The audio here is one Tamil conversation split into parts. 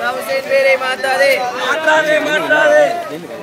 हुसैन मेरे माता दे माता दे माता दे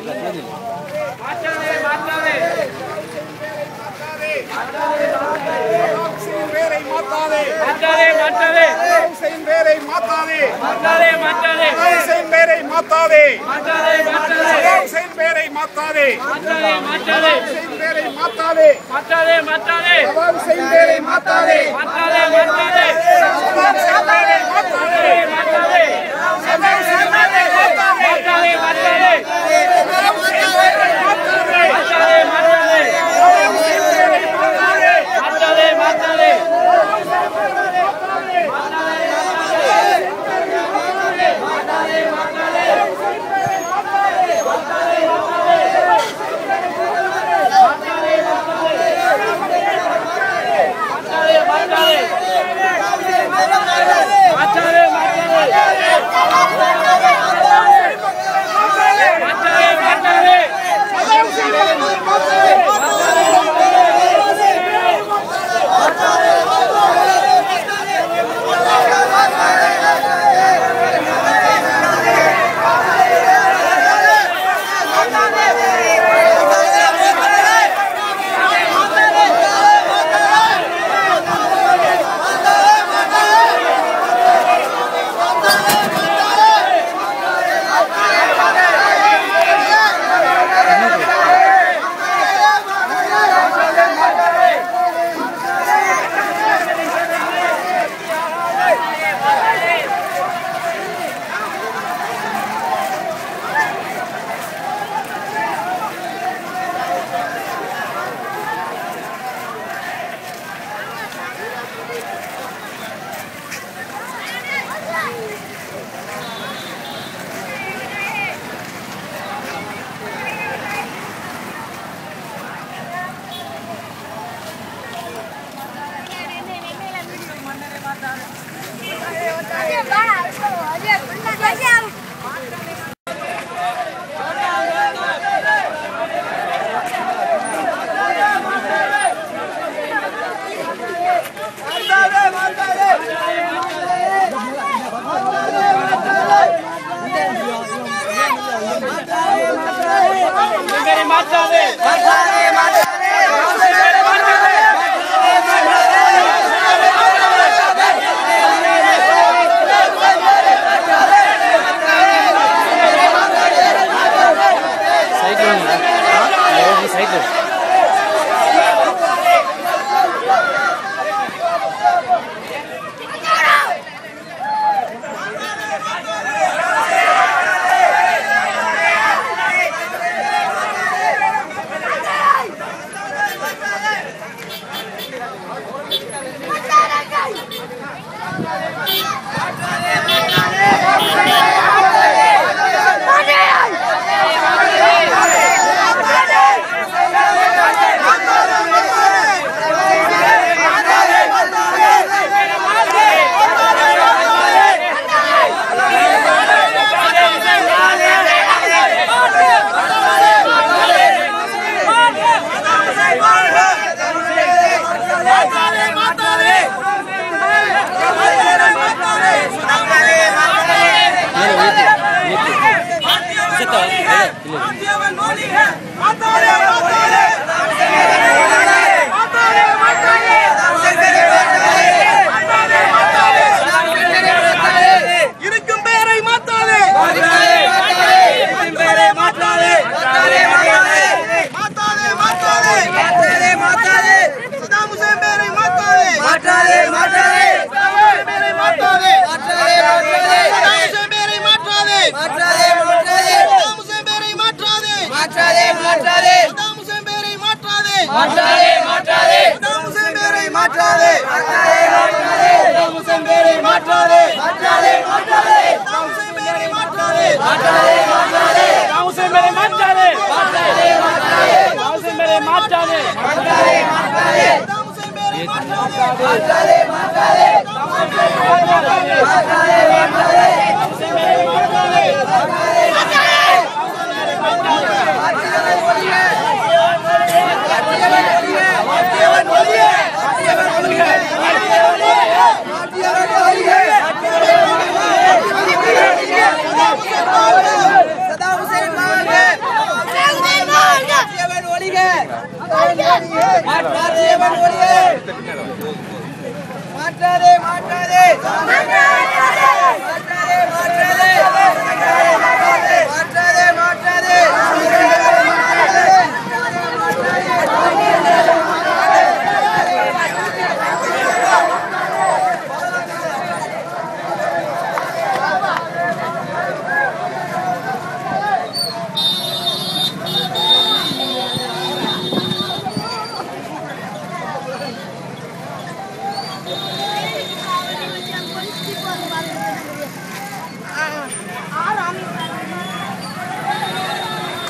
Yeah.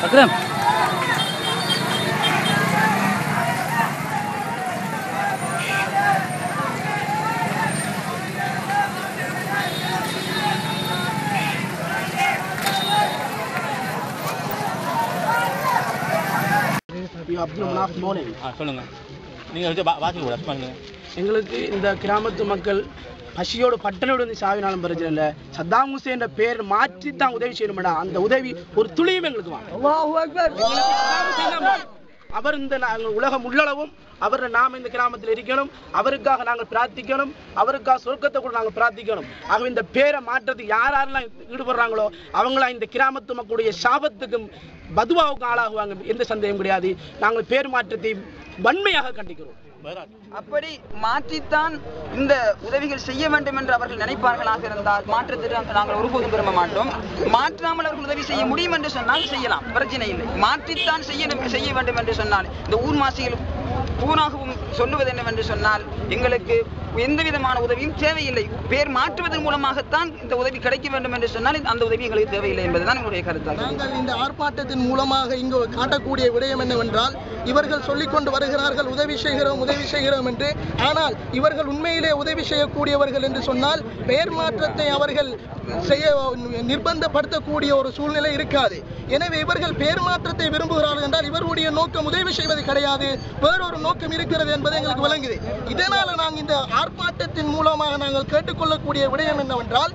அக்ரம் சொல்லுங்க நீங்க எங்களுக்கு இந்த கிராமத்து மக்கள் பசியோடு பட்டனோடு வந்து சாவினாலும் பிரச்சனை இல்லை. சத்தாம் ஹுசேன் பேர் மாற்றி தான் உதவி செய்யணும்டா. அந்த உதவி ஒரு துளியும் எங்களுக்கு அவர் இந்த உலகம் உள்ளளவும் அவர் நாம் இந்த கிராமத்தில் இருக்கணும். அவருக்காக நாங்கள் பிரார்த்திக்கணும். அவருக்காக சொர்க்கத்தை கூட நாங்கள் பிரார்த்திக்கணும். ஆகவே இந்த பேரை மாற்றத்துக்கு யாரெல்லாம் ஈடுபடுறாங்களோ அவங்களாம் இந்த கிராமத்து மக்களுடைய சாபத்துக்கும் பதுவாவுக்கும் ஆளாகுவாங்க. எந்த சந்தேகம் கிடையாது. நாங்கள் பேர் மாற்றத்தை வன்மையாக கண்டிக்கிறோம். அப்படி மாற்றித்தான் இந்த உதவிகள் செய்ய வேண்டும் என்று அவர்கள் நினைப்பார்களாக இருந்தால் மாற்றத்திற்கு நாங்கள் ஒருபோதும் விரும்ப மாட்டோம். மாற்றாமல் அவர்கள் உதவி செய்ய முடியும் என்று சொன்னால் செய்யலாம், பிரச்சனை இல்லை. மாற்றித்தான் செய்ய வேண்டும் என்று சொன்னால் இந்த ஊர்வாசிகள் பூராகவும் சொல்லுவது என்னவென்று சொன்னால் எங்களுக்கு எந்த விதமான உதவியும் தேவையில்லை. பேர் மாற்றுவதன் மூலமாகத்தான் இந்த உதவி கிடைக்க வேண்டும் என்று சொன்னால் அந்த உதவி எங்களுக்கு தேவையில்லை என்பதுதான் என்னுடைய கருத்தாகும். நாங்கள் இந்த ஆர்ப்பாட்டத்தின் மூலமாக இங்கு காட்டக்கூடிய விடயம் என்னவென்றால் இவர்கள் சொல்லிக் கொண்டு வருகிறார்கள் உதவி செய்கிறோம் என்று. ஆனால் இவர்கள் உண்மையிலே உதவி செய்யக்கூடியவர்கள் என்று சொன்னால் பெயர் மாற்றத்தை அவர்கள் செய்ய நிர்பந்தப்படுத்தக்கூடிய ஒரு சூழ்நிலை இருக்காது. எனவே இவர்கள் பெயர் மாற்றத்தை விரும்புகிறார்கள் என்றால் இவருடைய நோக்கம் உதவி செய்வது கிடையாது, வேறொரு நோக்கம் இருக்கிறது என்பது எங்களுக்கு விளங்குது. இதனால நாங்கள் இந்த ஆர்ப்பாட்டத்தின் மூலமாக நாங்கள் கேட்டுக்கொள்ளக்கூடிய விடயம் என்னவென்றால்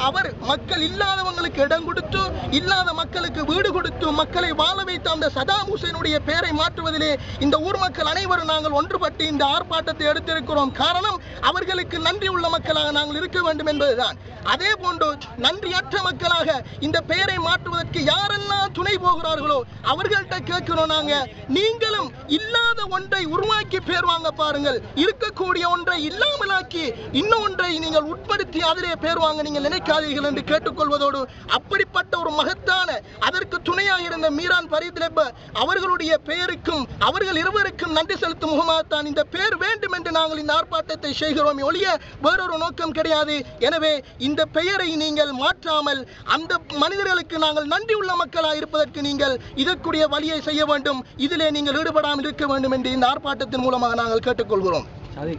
அவர் மக்கள் இல்லாதவங்களுக்கு இடம் கொடுத்து இல்லாத மக்களுக்கு வீடு கொடுத்து மக்களை வாழ வைத்த அந்த சதாம் ஹுசேனுடைய பெயரை மாற்றுவதிலே இந்த ஊர் மக்கள் அனைவரும் நாங்கள் ஒன்றுபட்டு இந்த ஆர்ப்பாட்டத்தை எடுத்திருக்கிறோம். காரணம் அவர்களுக்கு நன்றி உள்ள மக்களாக நாங்கள் இருக்க வேண்டும் என்பதுதான். அதே போன்று நன்றியற்ற மக்களாக இந்த பெயரை மாற்றுவதற்கு யாரெல்லாம் துணை போகிறார்களோ அவர்கள்ட்ட கேட்கிறோம். நாங்க நீங்களும் இல்லாத ஒன்றை உருவாக்கி பேர் வாங்க பாருங்கள். இருக்கக்கூடிய ஒன்றை இல்லாமலாக்கி இன்னும் ஒன்றை நீங்கள் உட்படுத்தி அதிலே பேர் வாங்க நீங்கள் நினைக்காதீர்கள் என்று கேட்டுக்கொள்வதோடு அப்படிப்பட்ட ஒரு மகத்தான அதற்கு துணையாக இருந்த மீரான் பரீத் லெப்ப அவர்களுடைய பெயருக்கும் அவர்கள் இருவருக்கும் நன்றி செலுத்தும் முகமாகத்தான் இந்த பெயர் வேண்டும் என்று நாங்கள் இந்த ஆர்ப்பாட்டத்தை செய்கிறோம் ஒழிய வேறொரு நோக்கம் கிடையாது. எனவே இந்த பெயரை நீங்கள் மாற்றாமல் அந்த மனிதர்களுக்கு நாங்கள் நன்றி உள்ள மக்களாக இருப்பதற்கு நீங்கள் இதற்குரிய வழியை செய்ய வேண்டும். இதிலே நீங்கள் ஈடுபடாமல் இருக்க வேண்டும் என்று இந்த ஆர்ப்பாட்டத்தின் மூலமாக நாங்கள் கேட்டுக்கொள்கிறோம். சரி